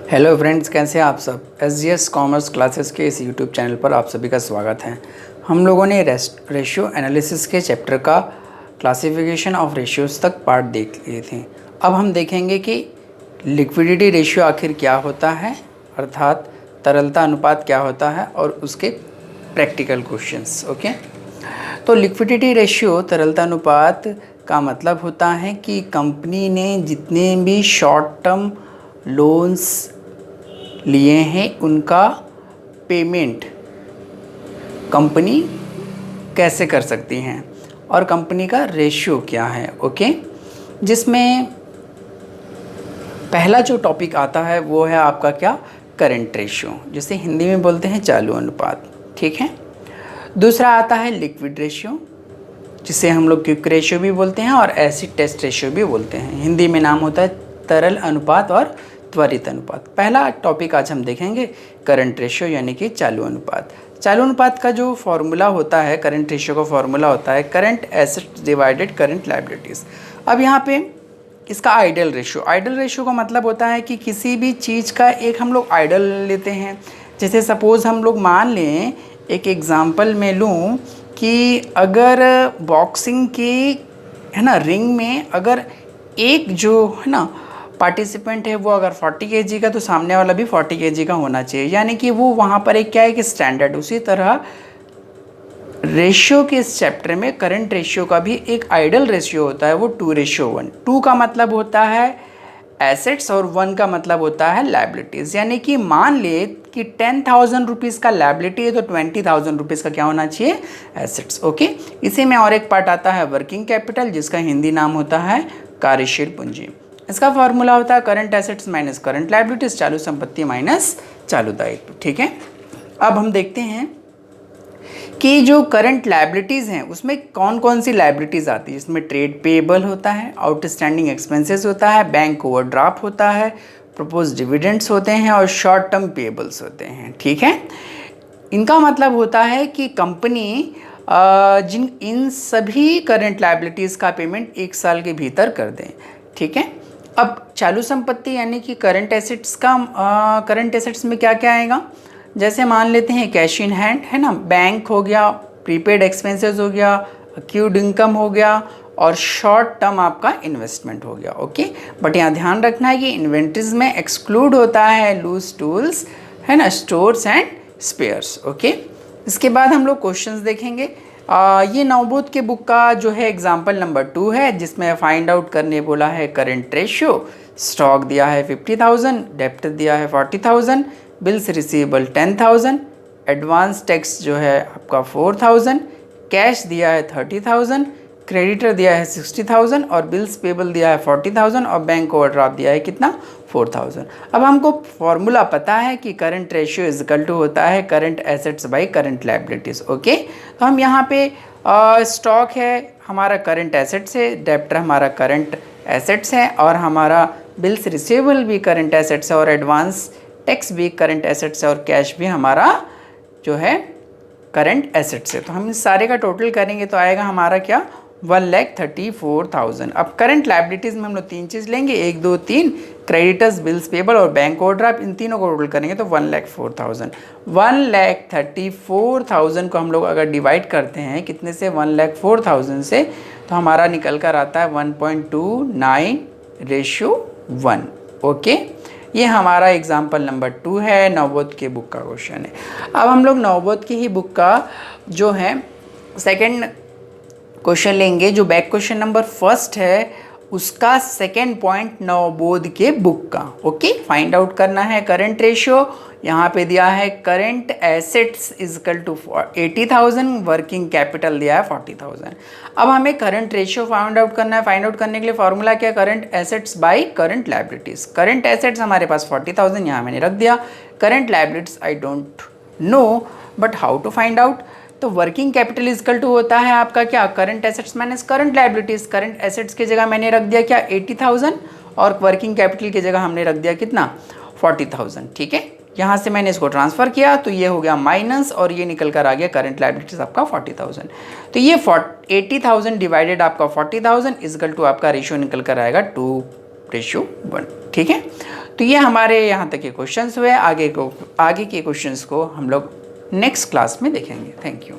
Hello friends, कैसे हैं आप सब। SGS कॉमर्स क्लासेस के इस यूट्यूब चैनल पर आप सभी का स्वागत है। हम लोगों ने रेशियो एनालिसिस के चैप्टर का क्लासिफिकेशन ऑफ रेशियोज़ तक पार्ट देख लिए थे। अब हम देखेंगे कि लिक्विडिटी रेशियो आखिर क्या होता है, अर्थात तरलता अनुपात क्या होता है और उसके प्रैक्टिकल क्वेश्चंस। ओके, तो लिक्विडिटी रेशियो तरलता अनुपात का मतलब होता है कि कंपनी ने जितने भी शॉर्ट टर्म लोन्स लिए हैं उनका पेमेंट कंपनी कैसे कर सकती हैं और कंपनी का रेशियो क्या है। ओके, जिसमें पहला जो टॉपिक आता है वो है आपका क्या, करंट रेशियो, जिसे हिंदी में बोलते हैं चालू अनुपात। ठीक है। दूसरा आता है लिक्विड रेशियो, जिसे हम लोग क्विक रेशियो भी बोलते हैं और एसिड टेस्ट रेशियो भी बोलते हैं। हिंदी में नाम होता है तरल अनुपात और त्वरित अनुपात। पहला टॉपिक आज हम देखेंगे करंट रेशियो यानी कि चालू अनुपात। चालू अनुपात का जो फॉर्मूला होता है, करंट रेशियो का फॉर्मूला होता है current assets divided current liabilities. अब यहाँ पे इसका आइडल रेशियो का मतलब होता है कि किसी भी चीज़ का एक हम लोग आइडल लेते हैं। जैसे सपोज़ हम लोग मान लें, एक एग्ज़ाम्पल में लूँ कि अगर बॉक्सिंग की है ना रिंग में अगर एक जो है ना पार्टिसिपेंट है वो अगर 40 kg का, तो सामने वाला भी 40 kg का होना चाहिए, यानी कि वो वहाँ पर एक क्या है कि स्टैंडर्ड। उसी तरह रेशियो के इस चैप्टर में करंट रेशियो का भी एक आइडल रेशियो होता है, वो 2:1। 2 का मतलब होता है एसेट्स और 1 का मतलब होता है लायबिलिटीज़। यानी कि मान ले कि 10,000 रुपीज़ का लायबिलिटी है तो 20,000 रुपीज़ का क्या होना चाहिए, एसेट्स। ओके, इसी में और एक पार्ट आता है वर्किंग कैपिटल, जिसका हिंदी नाम होता है कार्यशील पूंजी। इसका फॉर्मूला होता है current assets minus current liabilities, चालू संपत्ति माइनस चालू दायित्व। ठीक है। अब हम देखते हैं कि जो करंट लायबिलिटीज़ हैं उसमें कौन कौन सी लायबिलिटीज़ आती है। इसमें ट्रेड पेएबल होता है, आउटस्टैंडिंग एक्सपेंसेस होता है, बैंक ओवरड्राफ्ट होता है, प्रपोज डिविडेंड्स होते हैं और शॉर्ट टर्म पेएबल्स होते हैं। ठीक है। इनका मतलब होता है कि कंपनी इन सभी करंट लायबिलिटीज़ का पेमेंट 1 साल के भीतर कर दें। ठीक है। अब चालू संपत्ति यानी कि करंट एसेट्स का करंट एसेट्स में क्या क्या आएगा। जैसे मान लेते हैं कैश इन हैंड है ना, बैंक हो गया, प्रीपेड एक्सपेंसेस हो गया, अक्यूड इनकम हो गया और शॉर्ट टर्म आपका इन्वेस्टमेंट हो गया। ओके, बट यहाँ ध्यान रखना है कि इन्वेंट्रीज में एक्सक्लूड होता है लूज टूल्स है ना, स्टोर्स एंड स्पेयर्स। ओके, इसके बाद हम लोग क्वेश्चंस देखेंगे। ये नवबोध के बुक का जो है एग्जाम्पल नंबर 2 है, जिसमें फाइंड आउट करने बोला है करंट रेशियो। स्टॉक दिया है 50,000, डेप्ट दिया है 40,000, बिल्स रिसीवेबल 10,000, एडवांस टैक्स जो है आपका 4,000, कैश दिया है 30,000, क्रेडिटर दिया है 60,000 और बिल्स पेबल दिया है 40,000 और बैंक ओवरड्राफ्ट दिया है कितना, 4,000। अब हमको फॉर्मूला पता है कि current ratio is equal to होता है current assets by current liabilities. Okay, तो हम यहाँ पे स्टॉक है हमारा करंट एसेट्स है, डेप्टर हमारा करंट एसेट्स है और हमारा बिल्स रिसीवेबल भी करंट एसेट्स है और एडवांस टैक्स भी करंट एसेट्स है और कैश भी हमारा जो है करंट एसेट्स है। तो हम इस सारे का टोटल करेंगे तो आएगा हमारा क्या, 1,34,000। अब करंट लायबिलिटीज़ में हम लोग 3 चीज़ लेंगे, 1 2 3, क्रेडिटर्स, बिल्स पेबल और बैंक ओवरड्राफ्ट। इन तीनों को टोटल करेंगे तो 1,04,000। 1,34,000 को हम लोग अगर डिवाइड करते हैं कितने से, 1,04,000 से, तो हमारा निकल कर आता है 1.29:1। ओके, ये हमारा एग्जाम्पल नंबर 2 है, नवबोध के बुक का क्वेश्चन है। अब हम लोग नवबोध की ही बुक का जो है सेकंड क्वेश्चन लेंगे, जो बैक क्वेश्चन नंबर 1 है उसका सेकंड पॉइंट नवबोध के बुक का। ओके, फाइंड आउट करना है करंट रेशियो। यहाँ पे दिया है current assets is equal to 80,000, working capital दिया है 40,000। अब हमें करंट रेशियो फाइंड आउट करना है। फाइंड आउट करने के लिए फॉर्मूला क्या, current assets by current liabilities. Current assets हमारे पास 40,000 यहाँ मैंने रख दिया, current liabilities I don't know, but how to find out. तो वर्किंग कैपिटल इजकल टू होता है आपका क्या, current assets minus current liabilities. Current assets की जगह मैंने रख दिया क्या, 80,000 और वर्किंग कैपिटल की जगह हमने रख दिया कितना, 40,000। ठीक है, यहाँ से मैंने इसको ट्रांसफ़र किया तो ये हो गया माइनस और ये निकल कर आ गया करंट लायबिलिटीज़ आपका 40,000। तो ये 80,000 डिवाइडेड आपका 40,000 इजकल टू आपका रेशियो निकल कर आएगा 2:1। ठीक है, तो ये हमारे यहाँ तक के क्वेश्चंस हुए। आगे के क्वेश्चंस को हम लोग नेक्स्ट क्लास में देखेंगे। Thank you.